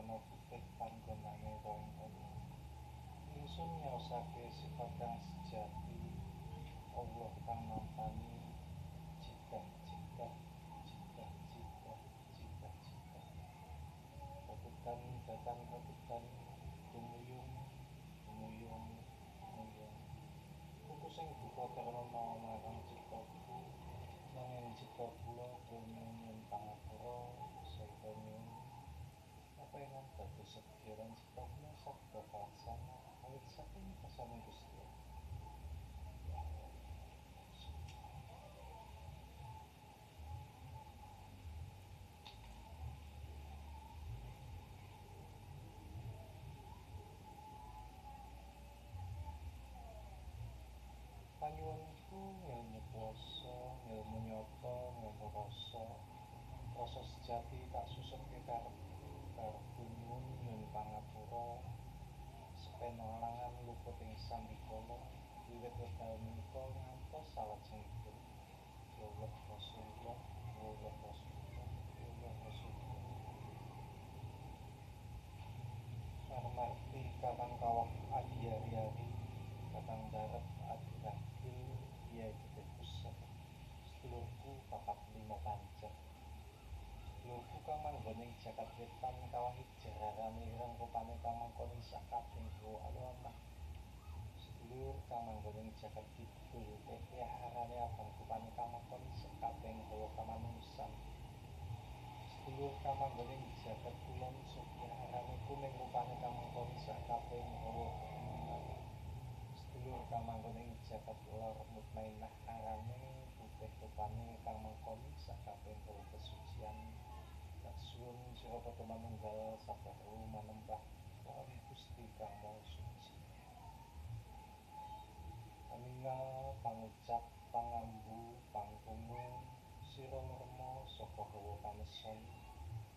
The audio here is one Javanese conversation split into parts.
warna putih panggonane rong Allah. Ingsun nyaosake sifat kang sejati, Allah kang nampani cita-cita, cita-cita, cita-cita. Rebutan datang rebutan, gumuyung, gumuyung, gumuyung. Kuku sing duka karena marang ciptaku, nanging cipta kula nyuwun yen pangapura saha nyuwun apengan dados sedherek cipta kula sabda palaksana awit saking pasaning Gusti Allah. Panyuwunku ngilmu kuwasa, ngilmu nyata, ngilmu rasa, rasa sejati tak susunke karepku nyuwun pangapura, sepena alangan luput ing sambikala, wiwit wekdal menika ngantos salajengipun. Wallah Rasulullah, wallah Rasulullah, wallah Rasulullah. Marmarti kakang kawah adi hari-hari, kakang darat adi rahil, biaya gede pusat. Sedulurku papat lima pancer. Sedulurku kang manggoning jagat wetan kawahi jararane ireng rupane kang mangkoni sakabeh gawa alamah. Sedulur kang manggoning jagat kidul harane abang rupane kang mangkoni sakabeh gawa kamanungsan. Sedulur kang manggoning jagat kulon sugih harane kuning rupane kang mangkoni sakabeh gawa kemenangan. Sedulur kang manggoning jagat lor mutmainah harane putih rupane kang mangkoni sakabeh gawa kesucian. Suwun sira padha manunggal sabahu manembah lawan Gusti kang Maha Suci. Paningal pangucap pangambu pangkungu sira ngrema saka hawa paneson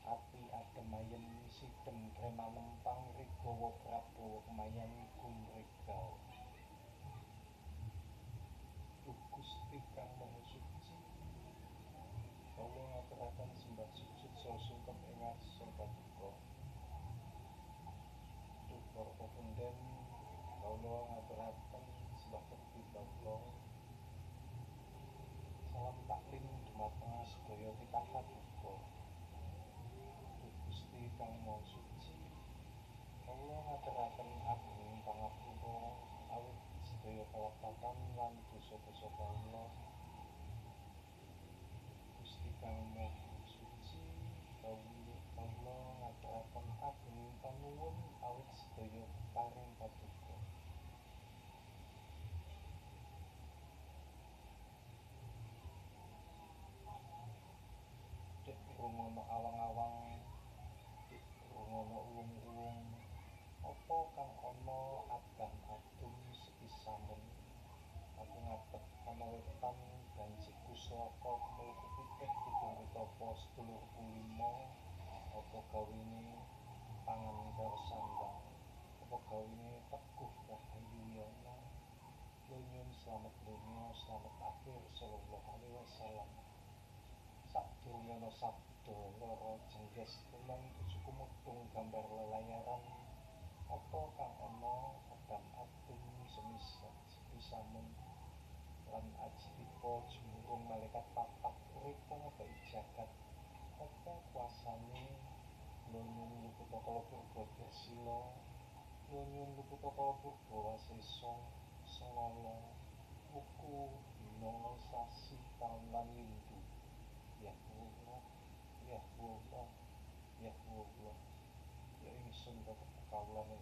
ati ademayen sidhem dremanem pangrigawa Prabowo kemayan gumregal. Gusti kang Maha Suci, kawula ngaturaken sembah sujud saha sungkem ing ngarsa paduka. Duh para pepunden, kawula ngaturaken sembah bekti kawula. Salam taklim dumateng sedaya titah paduka. Duh Gusti kang Maha Suci, kawula ngaturaken agunging pangapura awit sedaya kalapatan lan dosa-dosa kawula. Gusti kang Maha Suci, kawula ngaturaken agunging panuwun awit sedaya paring paduka. Dek rungono awang-awang, dek rungono uwung-uwung, apa kang ana adan-adum sepisamun. Aku ngadeg ana wetan ganjiku slaka kemulku putih kidung utapa sedulurku lima, apa gawene pangan karo sandang, apa gawene teguh rahayu yana. Nyuwun slamet donya slamet akhir sallallahu alaihi wasallam. Sadurunge ana sabda lara jengges tuman tujuku mudhung gambar lelayaran, apa kang ana adan-adum sepisamun lan ajidipa jumurung malaikat papat urip ngobaki jagat. Apa kuasane nyuwun luputa kala purba Dasila, nyuwun luputa kala purba Wasesa, Sengala, wuku, dina, sasi, taun lan windu. Ya Allah, ya Allah, ya Allah, ya ingsun tetep kawula ning